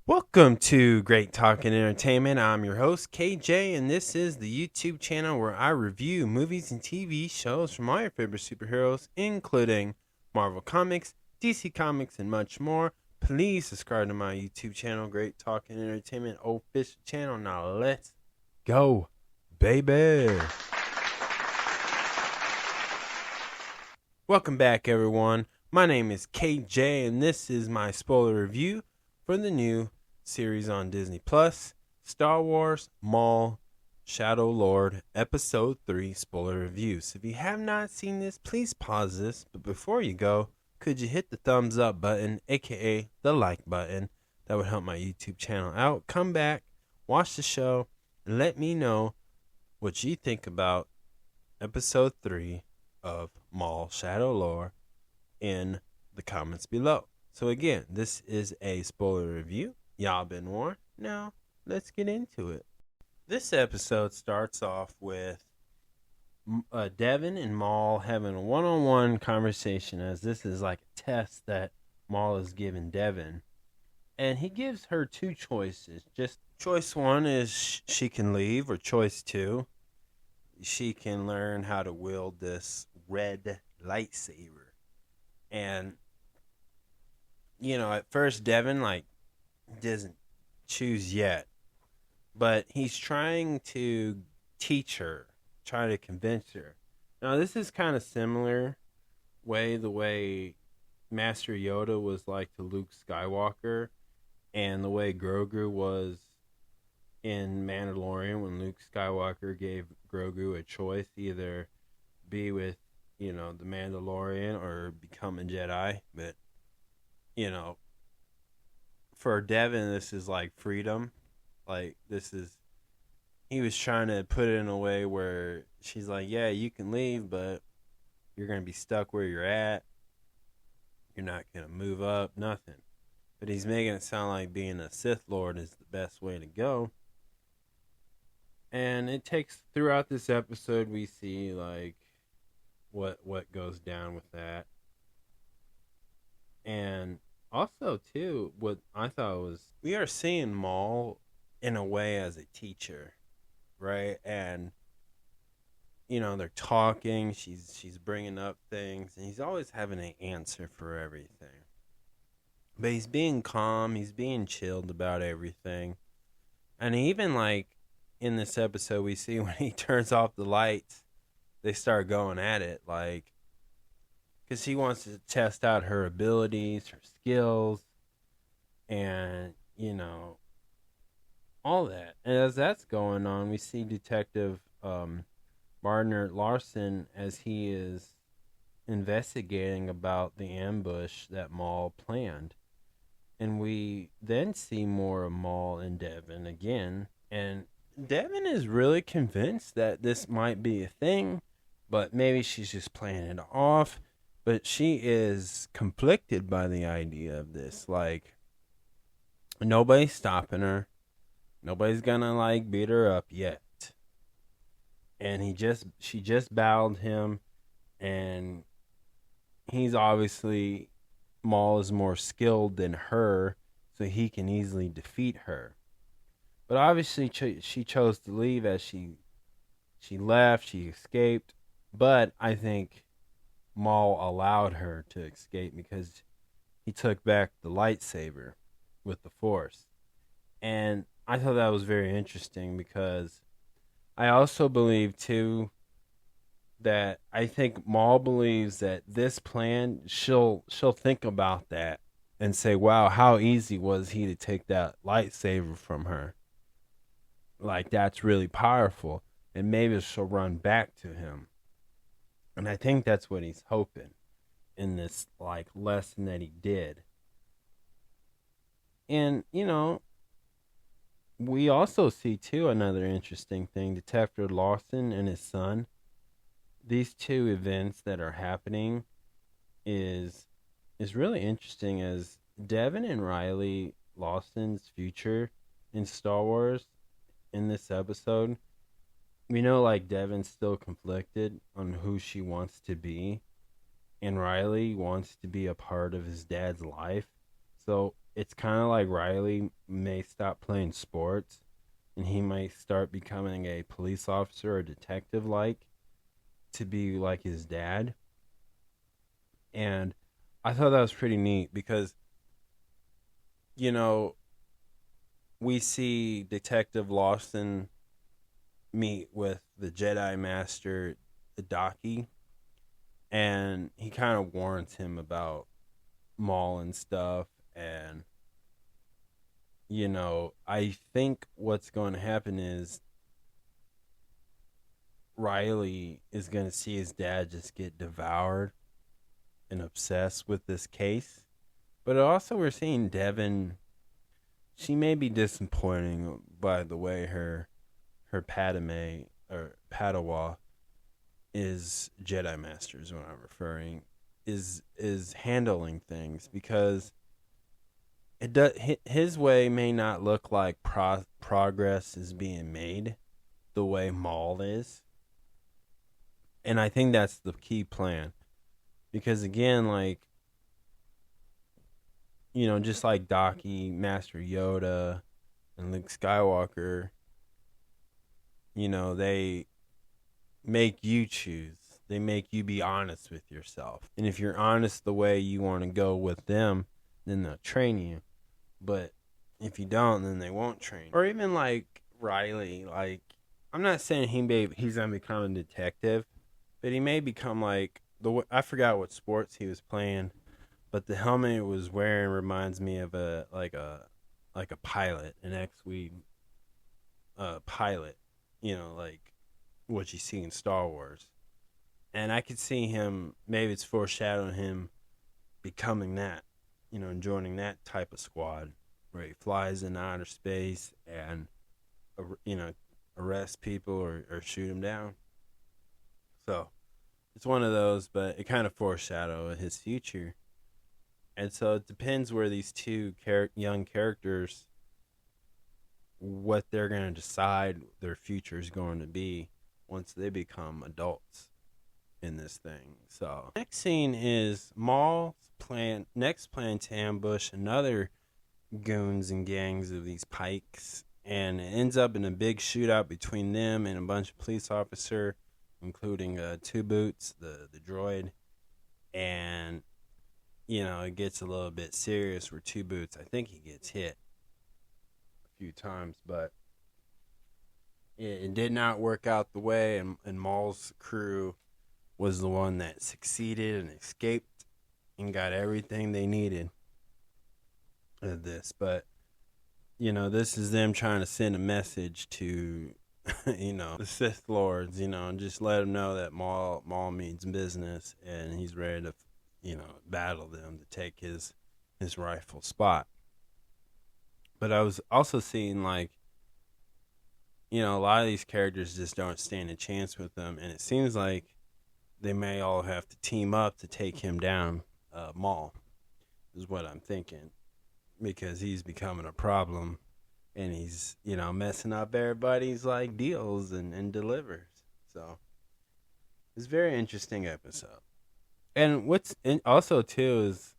Welcome to Great Talking Entertainment. I'm your host, KJ, and this is the YouTube channel where I review movies and TV shows from all your favorite superheroes, including Marvel Comics, DC Comics, and much more. Please subscribe to my YouTube channel, Great Talking Entertainment official channel. Now let's go, baby. Welcome back, everyone. My name is KJ, and this is my spoiler review for the new series on Disney Plus, Star Wars Maul Shadow Lord Episode 3 spoiler review. So if you have not seen this, please pause this. But before you go, could you hit the thumbs up button, aka the like button? That would help my YouTube channel out. Come back, watch the show, and let me know what you think about Episode 3 of Maul Shadow Lord in the comments below. So again, this is a spoiler review. Y'all been warned. Now, let's get into it. This episode starts off with Devin and Maul having a one-on-one conversation, as this is like a test that Maul is giving Devin. And he gives her two choices. Just choice one is she can leave, or choice two, she can learn how to wield this red lightsaber. And at first Devin doesn't choose yet, but he's trying to teach her, trying to convince her. Now this is kind of similar the way Master Yoda was like to Luke Skywalker, and the way Grogu was in Mandalorian when Luke Skywalker gave Grogu a choice, either be with the Mandalorian or become a Jedi. But for Devin, this is like freedom. He was trying to put it in a way where she's like, yeah, you can leave, but you're going to be stuck where you're at. You're not going to move up, nothing. But he's making it sound like being a Sith Lord is the best way to go. And it takes, throughout this episode, we see what goes down with that. And also, too, what I thought was, we are seeing Maul in a way as a teacher, right? And, they're talking, she's bringing up things, and he's always having an answer for everything. But he's being calm, he's being chilled about everything. And even, in this episode, we see when he turns off the lights, they start going at it, because he wants to test out her abilities, her skills, and, all that. And as that's going on, we see Detective Bardner Larson as he is investigating about the ambush that Maul planned. And we then see more of Maul and Devin again. And Devin is really convinced that this might be a thing, but maybe she's just playing it off. But she is conflicted by the idea of this. Nobody's stopping her. Nobody's gonna beat her up yet. And she just bowed him, and he's obviously, Maul is more skilled than her, so he can easily defeat her. But obviously she chose to leave. As she left, she escaped. But I think Maul allowed her to escape because he took back the lightsaber with the Force. And I thought that was very interesting, because I also believe too that I think Maul believes that this plan, she'll think about that and say, wow, how easy was he to take that lightsaber from her? That's really powerful. And maybe she'll run back to him. And I think that's what he's hoping in this lesson that he did. And we also see too another interesting thing. Detective Lawson and his son. These two events that are happening is really interesting, as Devin and Riley Lawson's future in Star Wars in this episode. We know Devin's still conflicted on who she wants to be, and Riley wants to be a part of his dad's life. So it's kind of like Riley may stop playing sports and he might start becoming a police officer or detective like to be like his dad. And I thought that was pretty neat because, you know, we see Detective Lawson meet with the Jedi Master Daki, and he kind of warns him about Maul and stuff. And, you know, I think what's going to happen is Riley is going to see his dad just get devoured and obsessed with this case. But also, we're seeing Devin. She may be disappointing by the way her Padme or Padawa is Jedi Master is what I'm referring is handling things, because it does his way may not look like progress is being made the way Maul is, and I think that's the key plan, because again, like, you know, just like Daki, Master Yoda, and Luke Skywalker, you know, they make you choose. They make you be honest with yourself. And if you're honest the way you want to go with them, then they'll train you. But if you don't, then they won't train. Or even like Riley, like, I'm not saying he's going to become a detective, but he may become like, I forgot what sports he was playing, but the helmet he was wearing reminds me of a pilot, an X-Wing pilot, you know, like what you see in Star Wars. And I could see him, maybe it's foreshadowing him becoming that, you know, and joining that type of squad where he flies in outer space and, you know, arrest people or shoot them down. So it's one of those, but it kind of foreshadows his future. And so it depends where these two young characters, what they're going to decide their future is going to be once they become adults in this thing. So next scene is Maul's plan to ambush another goons and gangs of these pikes, and it ends up in a big shootout between them and a bunch of police officers, including Two Boots, the droid. And, you know, it gets a little bit serious where Two Boots, I think he gets hit a few times, but it did not work out the way, and Maul's crew was the one that succeeded and escaped and got everything they needed of this. But, you know, this is them trying to send a message to, you know, the Sith Lords, you know, and just let them know that Maul means business and he's ready to, you know, battle them to take his rightful spot. But I was also seeing, like, you know, a lot of these characters just don't stand a chance with them, and it seems like they may all have to team up to take him down. Maul is what I'm thinking, because he's becoming a problem, and he's, you know, messing up everybody's like deals and delivers. So it's a very interesting episode. And what's also too is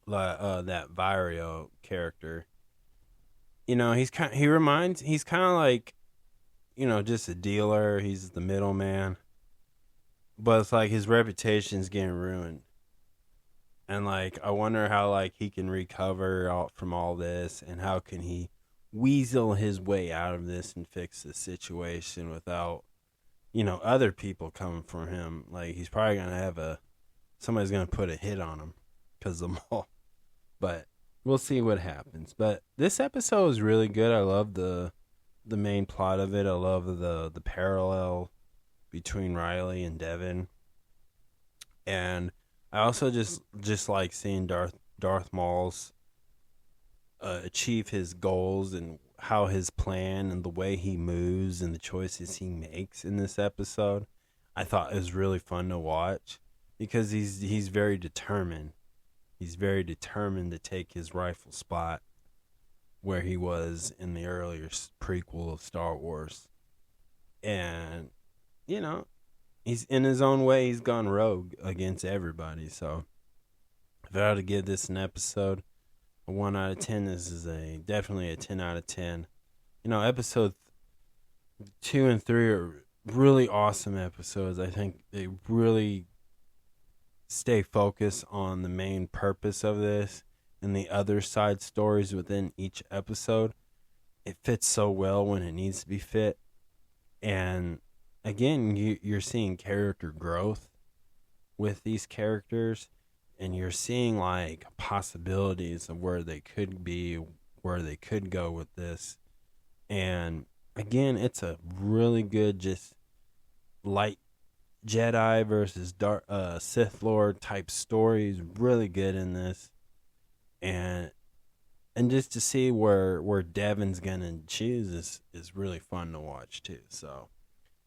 that Vario character. You know, he's kind of like, you know, just a dealer. He's the middleman. But it's like his reputation's getting ruined. And, like, I wonder how, like, he can recover from all this, and how can he weasel his way out of this and fix the situation without, you know, other people coming for him. Like, he's probably going to have somebody's going to put a hit on him because of Maul. But we'll see what happens. But this episode is really good. I love the main plot of it. I love the parallel between Riley and Devin. And I also just like seeing Darth Maul's achieve his goals, and how his plan and the way he moves and the choices he makes in this episode. I thought it was really fun to watch, because he's very determined. He's very determined to take his rightful spot where he was in the earlier prequel of Star Wars. And, you know, he's in his own way, he's gone rogue against everybody. So if I had to give this an episode, a 1 out of 10. This is definitely a 10 out of 10. Episode 2 and 3 are really awesome episodes. I think they really stay focused on the main purpose of this and the other side stories within each episode. It fits so well when it needs to be fit. And again, you're seeing character growth with these characters, and you're seeing like possibilities of where they could be, where they could go with this. And again, it's a really good, just light Jedi versus dark Sith Lord type stories. Really good in this, and just to see where Devin's gonna choose is really fun to watch too. So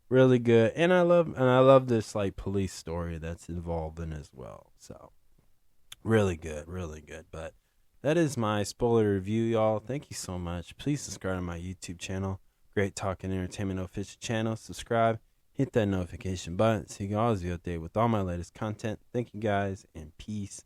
really good, and I love this like police story that's involved in as well. So really good, really good. But that is my spoiler review, y'all. Thank you so much. Please subscribe to my YouTube channel, Great Talking Entertainment official channel. Subscribe, hit that notification button so you can always be updated with all my latest content. Thank you guys, and peace